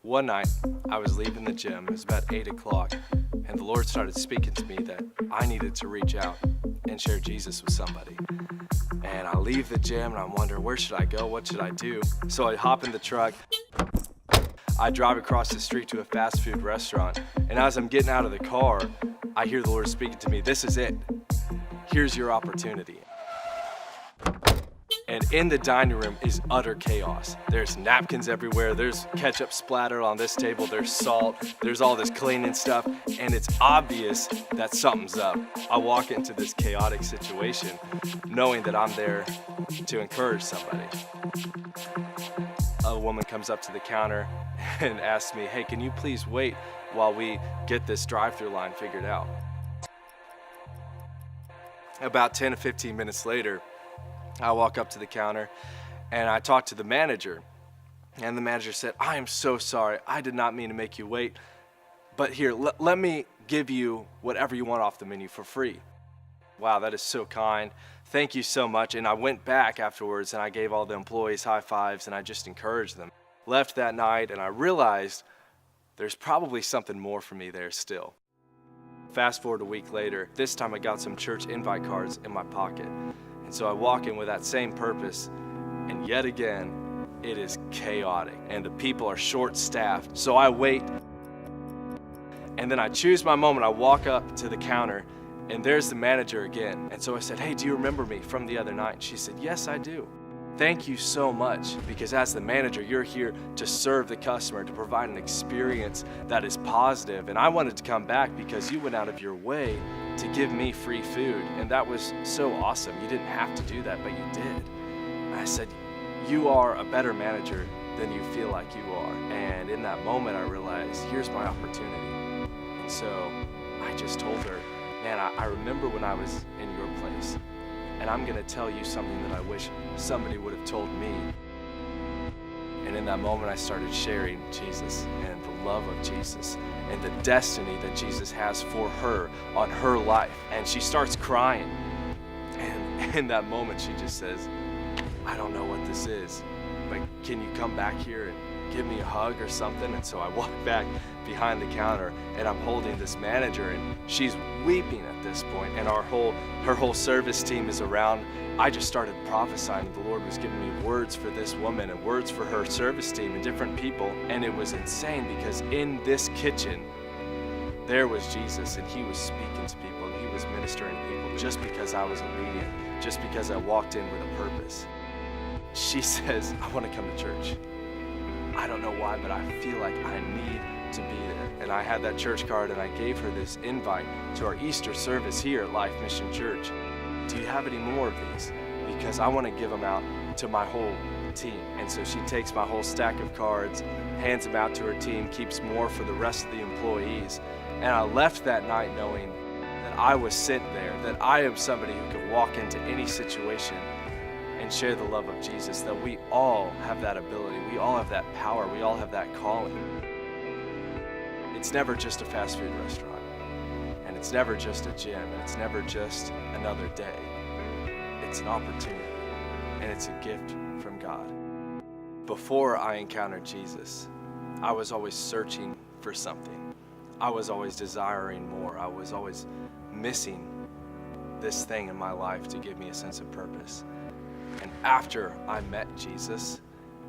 One night, I was leaving the gym. It was about 8 o'clock, and the Lord started speaking to me that I needed to reach out and share Jesus with somebody. And I leave the gym, and I'm wondering, where should I go? What should I do? So I hop in the truck. I drive across the street to a fast food restaurant, and as I'm getting out of the car, I hear the Lord speaking to me, "This is it. Here's your opportunity." And in the dining room is utter chaos. There's napkins everywhere, there's ketchup splattered on this table, there's salt, there's all this cleaning stuff, and it's obvious that something's up. I walk into this chaotic situation knowing that I'm there to encourage somebody. A woman comes up to the counter and asks me, "Hey, can you please wait while we get this drive-through line figured out?" About 10 to 15 minutes later, I walk up to the counter and I talk to the manager, and the manager said, "I am so sorry. I did not mean to make you wait, but here, let me give you whatever you want off the menu for free." Wow, that is so kind. Thank you so much. And I went back afterwards and I gave all the employees high fives and I just encouraged them. Left that night and I realized there's probably something more for me there still. Fast forward a week later, this time I got some church invite cards in my pocket. And so I walk in with that same purpose, and yet again, it is chaotic, and the people are short-staffed. So I wait, and then I choose my moment. I walk up to the counter, and there's the manager again. And so I said, "Hey, do you remember me from the other night?" And she said, "Yes, I do. Thank you so much, because as the manager, you're here to serve the customer, to provide an experience that is positive. And I wanted to come back because you went out of your way to give me free food. And that was so awesome. You didn't have to do that, but you did." And I said, "You are a better manager than you feel like you are." And in that moment, I realized, here's my opportunity. And so I just told her, "Man, I remember when I was in your place. And I'm gonna tell you something that I wish somebody would have told me." And in that moment, I started sharing Jesus and the love of Jesus and the destiny that Jesus has for her on her life. And she starts crying. And in that moment, she just says, "I don't know what this is, but can you come back here and give me a hug or something?" And so I walk back behind the counter and I'm holding this manager, and she's weeping at this point, and her whole service team is around. I just started prophesying. The Lord was giving me words for this woman and words for her service team and different people. And it was insane because in this kitchen, there was Jesus, and he was speaking to people and he was ministering to people just because I was obedient, just because I walked in with a purpose. She says, "I want to come to church. I don't know why, but I feel like I need to be there." And I had that church card and I gave her this invite to our Easter service here at Life Mission Church. "Do you have any more of these? Because I want to give them out to my whole team." And so she takes my whole stack of cards, hands them out to her team, keeps more for the rest of the employees. And I left that night knowing that I was sent there, that I am somebody who could walk into any situation and share the love of Jesus, that we all have that ability, we all have that power, we all have that calling. It's never just a fast food restaurant, and it's never just a gym, and it's never just another day. It's an opportunity, and it's a gift from God. Before I encountered Jesus, I was always searching for something. I was always desiring more. I was always missing this thing in my life to give me a sense of purpose. And after I met Jesus,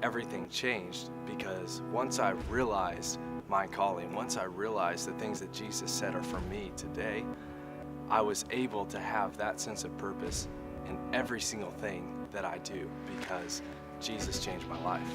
everything changed, because once I realized my calling, once I realized the things that Jesus said are for me today, I was able to have that sense of purpose in every single thing that I do, because Jesus changed my life.